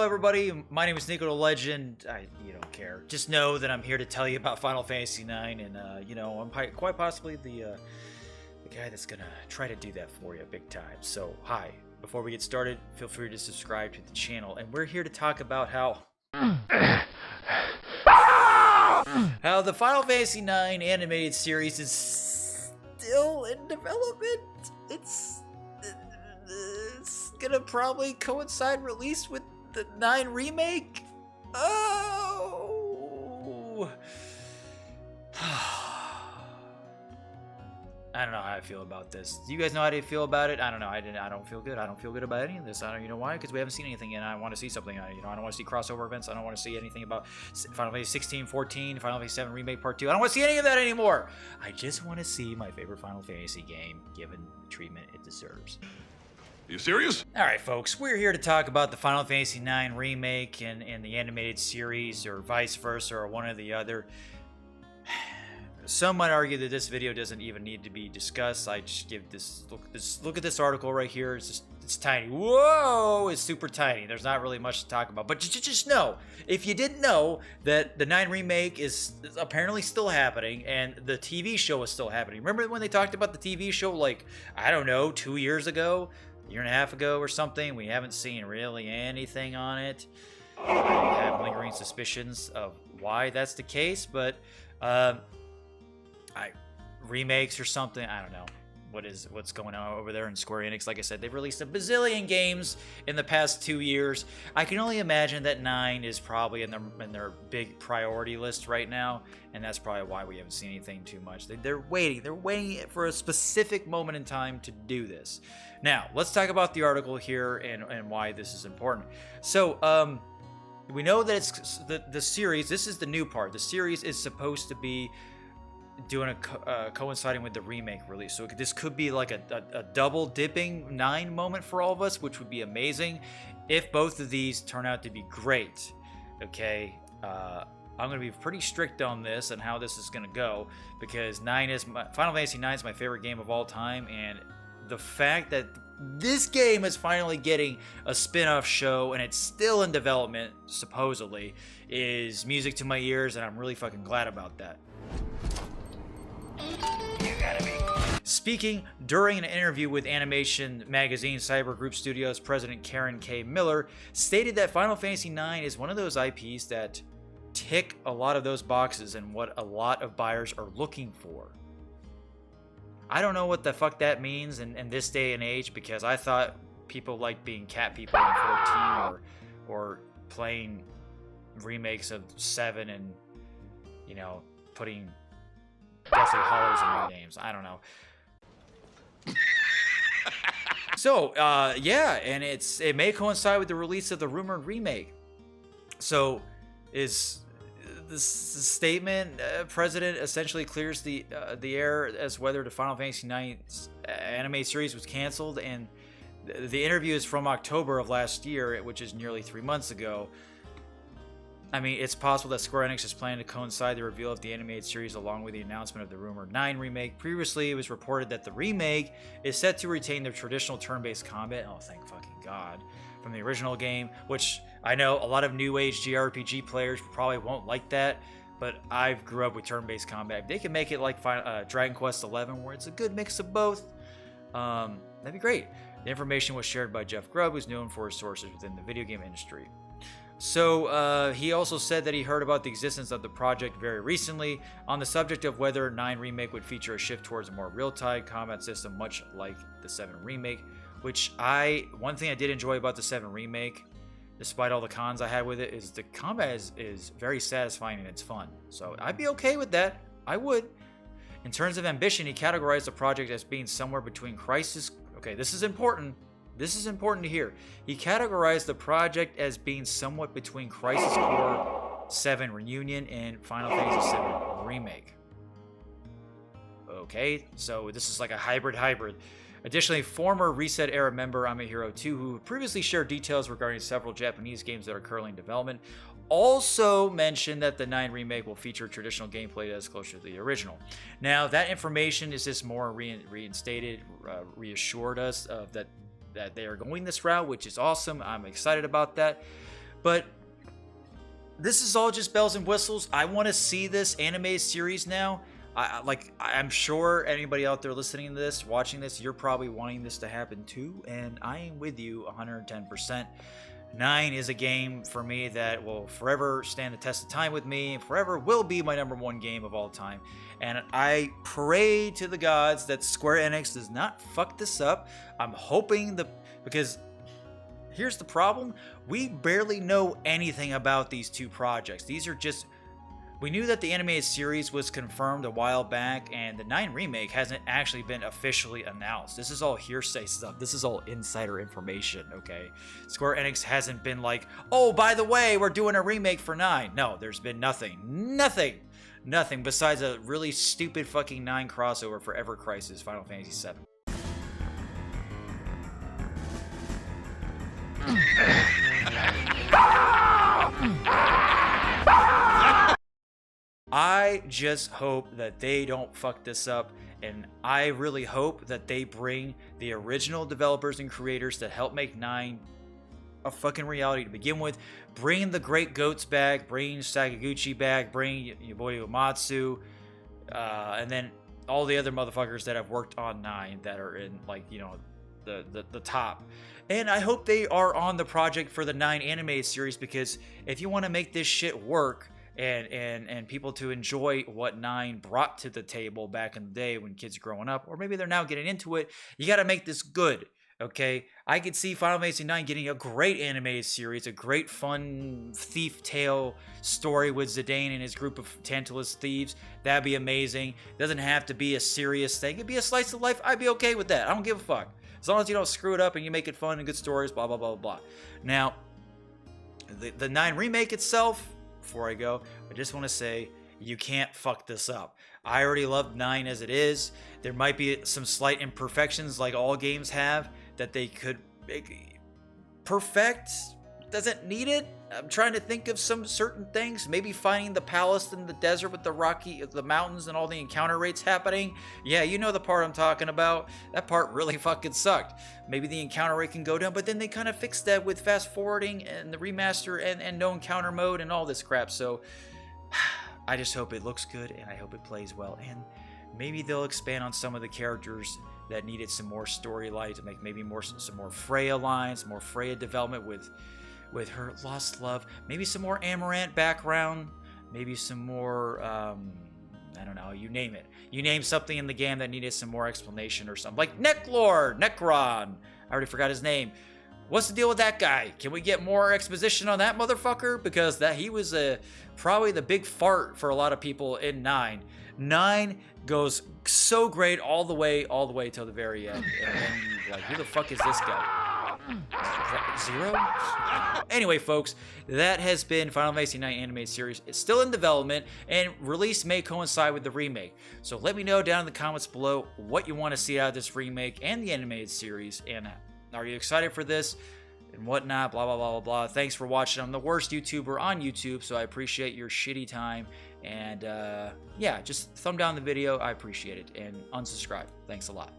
everybody. My name is NikoTheLegend. You don't care. Just know that I'm here to tell you about Final Fantasy IX, and I'm quite possibly the guy that's gonna try to do that for you big time. So, hi. Before we get started, feel free to subscribe to the channel, and we're here to talk about how the Final Fantasy IX animated series is still in development. It's gonna probably coincide release with the 9 remake. Oh, I don't know how I feel about this. Do you guys know how I feel about it? I don't know. I don't feel good. I don't feel good about any of this. I don't. You know why? Because we haven't seen anything, and I want to see something. I don't want to see crossover events. I don't want to see anything about Final Fantasy 16, 14, Final Fantasy 7 Remake Part 2. I don't want to see any of that anymore. I just want to see my favorite Final Fantasy game given the treatment it deserves. Are you serious? Alright folks, we're here to talk about the Final Fantasy IX remake and the animated series, or vice versa, or one or the other. Some might argue that this video doesn't even need to be discussed. I just give this look at this article right here. It's tiny. Whoa, it's super tiny. There's not really much to talk about. But just know, if you didn't know, that the 9 remake is apparently still happening, and the TV show is still happening. Remember when they talked about the TV show, like, I don't know, 2 years ago? A year and a half ago or something? We haven't seen really anything on it. I have lingering suspicions of why that's the case, but remakes or something, I don't know what's going on over there in Square Enix. Like I said, they've released a bazillion games in the past 2 years. I can only imagine that 9 is probably in their big priority list right now, and that's probably why we haven't seen anything too much. They're waiting for a specific moment in time to do this. Now, let's talk about the article here and why this is important. So, we know that it's the series. This is the new part. The series is supposed to be doing a coinciding with the remake release, so this could be like a double dipping 9 moment for all of us, which would be amazing if both of these turn out to be great. Okay, I'm gonna be pretty strict on this and how this is gonna go, because Final Fantasy IX is my favorite game of all time, and the fact that this game is finally getting a spin-off show and it's still in development supposedly is music to my ears, and I'm really fucking glad about that. Speaking during an interview with Animation Magazine, Cyber Group Studios president Karen K. Miller stated that Final Fantasy IX is one of those IPs that tick a lot of those boxes and what a lot of buyers are looking for. I don't know what the fuck that means in this day and age, because I thought people liked being cat people in 14 or playing remakes of 7 and, putting Deathly Hollows in their games. I don't know. So, yeah, and it may coincide with the release of the rumored remake. So, is this statement, President essentially clears the air as whether the Final Fantasy IX anime series was canceled, and the interview is from October of last year, which is nearly 3 months ago. I mean, it's possible that Square Enix is planning to coincide the reveal of the animated series along with the announcement of the rumored 9 remake. Previously, it was reported that the remake is set to retain their traditional turn-based combat, oh thank fucking god, from the original game, which I know a lot of new age JRPG players probably won't like that, but I grew up with turn-based combat. If they can make it like Dragon Quest XI, where it's a good mix of both, that'd be great. The information was shared by Jeff Grubb, who's known for his sources within the video game industry. So, he also said that he heard about the existence of the project very recently on the subject of whether 9 Remake would feature a shift towards a more real-time combat system, much like the 7 Remake, which one thing I did enjoy about the 7 Remake, despite all the cons I had with it, is the combat is very satisfying and it's fun. So, I'd be okay with that. I would. In terms of ambition, he categorized the project as being somewhere between Crisis... Okay, this is important. This is important to hear. He categorized the project as being somewhat between Crisis Core 7 Reunion and Final Fantasy 7 Remake. Okay, so this is like a hybrid. Additionally, former Reset Era member Amahiro2, who previously shared details regarding several Japanese games that are currently in development, also mentioned that the 9 remake will feature traditional gameplay that is closer to the original. Now, that information is just more reinstated, reassured us of that they are going this route, which is awesome. I'm excited about that. But this is all just bells and whistles. I want to see this anime series now. I'm sure anybody out there listening to this, watching this, you're probably wanting this to happen too, and I am with you 110%. 9 is a game for me that will forever stand the test of time with me, and forever will be my #1 game of all time. And I pray to the gods that Square Enix does not fuck this up. I'm hoping because here's the problem: we barely know anything about these two projects. These are just. We knew that the animated series was confirmed a while back, and the 9 remake hasn't actually been officially announced. This is all hearsay stuff. This is all insider information, okay? Square Enix hasn't been like, oh, by the way, we're doing a remake for 9. No, there's been nothing. Nothing besides a really stupid fucking 9 crossover for Ever Crisis Final Fantasy VII. I just hope that they don't fuck this up, and I really hope that they bring the original developers and creators that helped make 9 a fucking reality to begin with. Bring the Great Goats back, bring Sakaguchi back, bring your boy Uematsu, and then all the other motherfuckers that have worked on 9 that are in, like, you know, the top. And I hope they are on the project for the 9 anime series, because if you want to make this shit work, and people to enjoy what 9 brought to the table back in the day when kids are growing up, or maybe they're now getting into it, you got to make this good, okay? I could see Final Fantasy 9 getting a great animated series, a great fun thief tale story with Zidane and his group of Tantalus thieves. That'd be amazing. It doesn't have to be a serious thing. It'd be a slice of life. I'd be okay with that. I don't give a fuck. As long as you don't screw it up and you make it fun and good stories, blah, blah, blah, blah. Now, the 9 remake itself, before I go, I just want to say you can't fuck this up. I already love 9 as it is. There might be some slight imperfections like all games have that they could perfect. Doesn't need it. I'm trying to think of some certain things. Maybe finding the palace in the desert with the mountains and all the encounter rates happening. Yeah, you know the part I'm talking about. That part really fucking sucked. Maybe the encounter rate can go down, but then they kind of fixed that with fast forwarding and the remaster and no encounter mode and all this crap. So I just hope it looks good, and I hope it plays well. And maybe they'll expand on some of the characters that needed some more storyline to make maybe some more Freya lines, more Freya development with her lost love, maybe some more Amaranth background, maybe some more, I don't know, you name it. You name something in the game that needed some more explanation or something. Like Necron. I already forgot his name. What's the deal with that guy? Can we get more exposition on that motherfucker? Because he was probably the big fart for a lot of people in 9. 9 goes so great all the way till the very end. And then, like, who the fuck is this guy? Zero? Anyway, folks, that has been Final Fantasy 9 animated series. It's still in development, and release may coincide with the remake. So let me know down in the comments below what you want to see out of this remake and the animated series, and are you excited for this and whatnot, blah, blah, blah, blah, blah. Thanks for watching. I'm the worst YouTuber on YouTube, so I appreciate your shitty time. And yeah, just thumb down the video. I appreciate it. And unsubscribe. Thanks a lot.